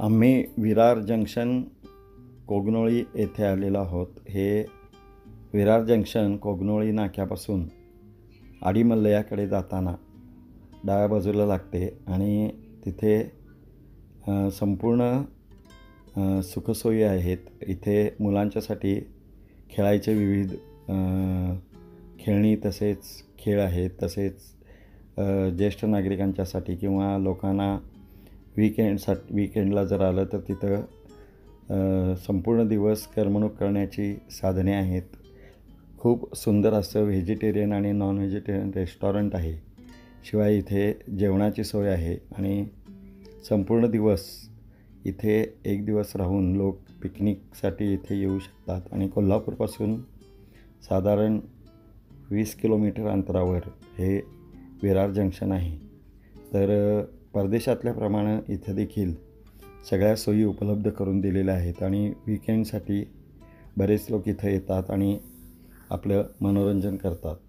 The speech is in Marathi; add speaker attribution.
Speaker 1: आम्ही विरार जंक्शन कोगनोळी येथे आलेलो आहोत. हे विरार जंक्शन कोगनोळी नाक्यापासून आडीमल्लयाकडे जाताना डाव्या बाजूला लागते आणि तिथे संपूर्ण सुखसोयी आहेत. इथे मुलांच्यासाठी खेळायचे विविध खेळणी तसेच खेळ आहेत. तसेच ज्येष्ठ नागरिकांच्यासाठी किंवा लोकांना वीकेंडला जर आलं तर तिथं संपूर्ण दिवस करमणूक करण्याची साधने आहेत. खूप सुंदर असं व्हेजिटेरियन आणि नॉन व्हेजिटेरियन रेस्टॉरंट आहे. शिवाय इथे जेवणाची सोय आहे आणि संपूर्ण दिवस इथे एक दिवस राहून लोक पिकनिकसाठी इथे येऊ शकतात. आणि कोल्हापूरपासून साधारण 20 किलोमीटर अंतरावर हे विरार जंक्शन आहे. तर परदेशातल्याप्रमाणे इथं देखील सगळ्या सोयी उपलब्ध करून दिलेल्या आहेत आणि वीकेंडसाठी बरेच लोक इथं येतात आणि आपलं मनोरंजन करतात.